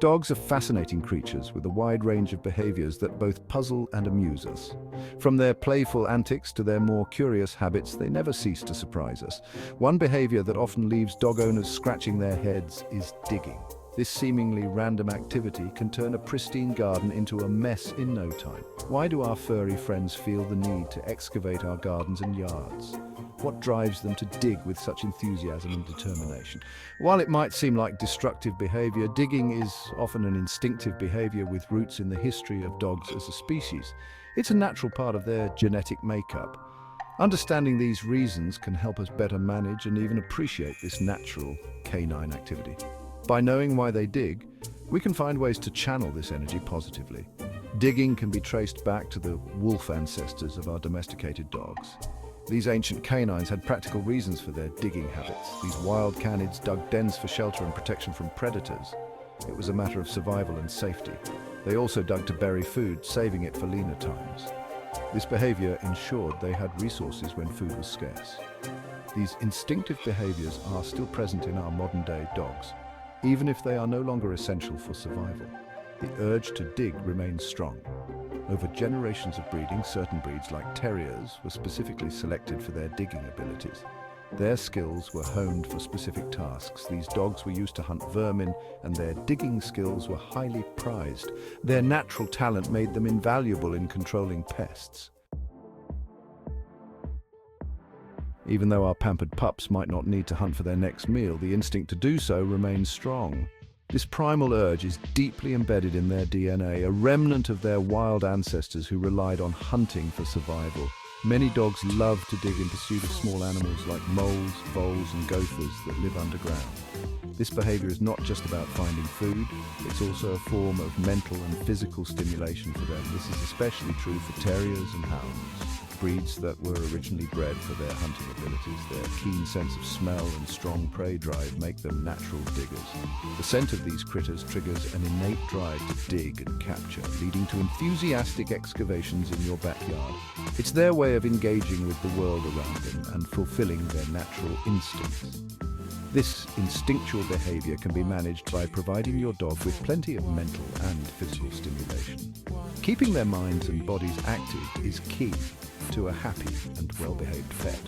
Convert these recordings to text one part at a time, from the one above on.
Dogs are fascinating creatures with a wide range of behaviors that both puzzle and amuse us. From their playful antics to their more curious habits, they never cease to surprise us. One behavior that often leaves dog owners scratching their heads is digging. This seemingly random activity can turn a pristine garden into a mess in no time. Why do our furry friends feel the need to excavate our gardens and yards? What drives them to dig with such enthusiasm and determination? While it might seem like destructive behavior, digging is often an instinctive behavior with roots in the history of dogs as a species. It's a natural part of their genetic makeup. Understanding these reasons can help us better manage and even appreciate this natural canine activity. By knowing why they dig, we can find ways to channel this energy positively. Digging can be traced back to the wolf ancestors of our domesticated dogs. These ancient canines had practical reasons for their digging habits. These wild canids dug dens for shelter and protection from predators. It was a matter of survival and safety. They also dug to bury food, saving it for leaner times. This behavior ensured they had resources when food was scarce. These instinctive behaviors are still present in our modern-day dogs, even if they are no longer essential for survival. The urge to dig remains strong. Over generations of breeding, certain breeds like terriers were specifically selected for their digging abilities. Their skills were honed for specific tasks. These dogs were used to hunt vermin, and their digging skills were highly prized. Their natural talent made them invaluable in controlling pests. Even though our pampered pups might not need to hunt for their next meal, the instinct to do so remains strong. This primal urge is deeply embedded in their DNA, a remnant of their wild ancestors who relied on hunting for survival. Many dogs love to dig in pursuit of small animals like moles, voles, and gophers that live underground. This behavior is not just about finding food, it's also a form of mental and physical stimulation for them. This is especially true for terriers and hounds, breeds that were originally bred for their hunting abilities. Their keen sense of smell and strong prey drive make them natural diggers. The scent of these critters triggers an innate drive to dig and capture, leading to enthusiastic excavations in your backyard. It's their way of engaging with the world around them and fulfilling their natural instincts. This instinctual behavior can be managed by providing your dog with plenty of mental and physical stimulation. Keeping their minds and bodies active is key to a happy and well-behaved pet.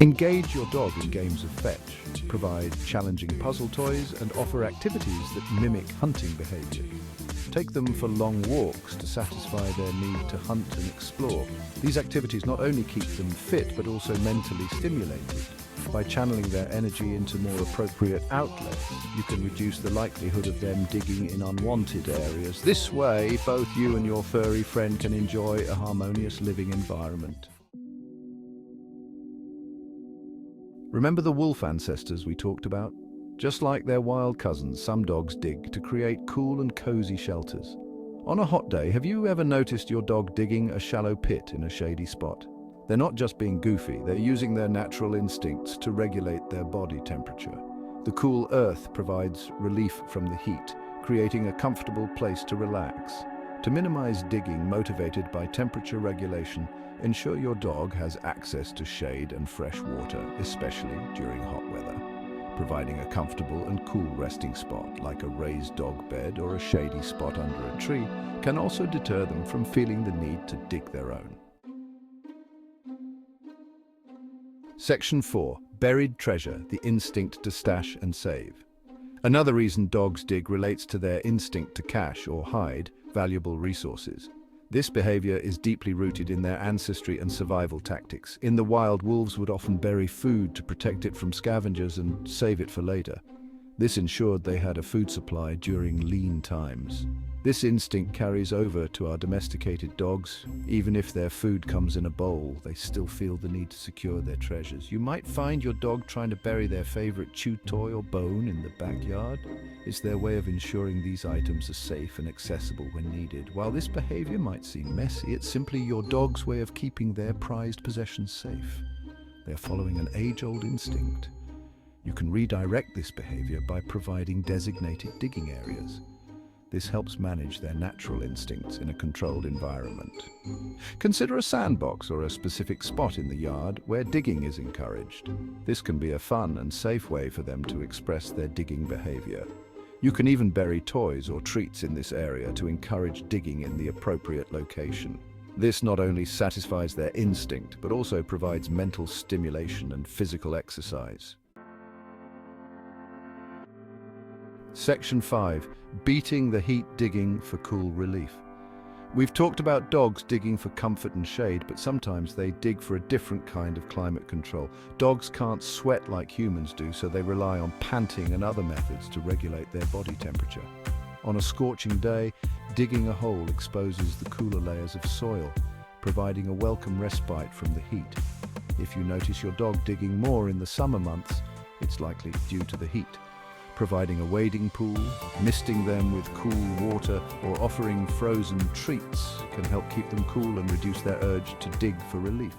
Engage your dog in games of fetch, provide challenging puzzle toys, and offer activities that mimic hunting behavior. Take them for long walks to satisfy their need to hunt and explore. These activities not only keep them fit, but also mentally stimulated. By channeling their energy into more appropriate outlets, you can reduce the likelihood of them digging in unwanted areas. This way, both you and your furry friend can enjoy a harmonious living environment. Remember the wolf ancestors we talked about? Just like their wild cousins, some dogs dig to create cool and cozy shelters. On a hot day, have you ever noticed your dog digging a shallow pit in a shady spot? They're not just being goofy, they're using their natural instincts to regulate their body temperature. The cool earth provides relief from the heat, creating a comfortable place to relax. To minimize digging motivated by temperature regulation, ensure your dog has access to shade and fresh water, especially during hot weather. Providing a comfortable and cool resting spot, like a raised dog bed or a shady spot under a tree, can also deter them from feeling the need to dig their own. Section 4. Buried treasure, the instinct to stash and save. Another reason dogs dig relates to their instinct to cache or hide valuable resources. This behavior is deeply rooted in their ancestry and survival tactics. In the wild, wolves would often bury food to protect it from scavengers and save it for later. This ensured they had a food supply during lean times. This instinct carries over to our domesticated dogs. Even if their food comes in a bowl, they still feel the need to secure their treasures. You might find your dog trying to bury their favorite chew toy or bone in the backyard. It's their way of ensuring these items are safe and accessible when needed. While this behavior might seem messy, it's simply your dog's way of keeping their prized possessions safe. They're following an age-old instinct. You can redirect this behavior by providing designated digging areas. This helps manage their natural instincts in a controlled environment. Consider a sandbox or a specific spot in the yard where digging is encouraged. This can be a fun and safe way for them to express their digging behavior. You can even bury toys or treats in this area to encourage digging in the appropriate location. This not only satisfies their instinct, but also provides mental stimulation and physical exercise. Section 5. Beating the heat digging for cool relief. We've talked about dogs digging for comfort and shade, but sometimes they dig for a different kind of climate control. Dogs can't sweat like humans do, so they rely on panting and other methods to regulate their body temperature. On a scorching day, digging a hole exposes the cooler layers of soil, providing a welcome respite from the heat. If you notice your dog digging more in the summer months, it's likely due to the heat. Providing a wading pool, misting them with cool water, or offering frozen treats can help keep them cool and reduce their urge to dig for relief.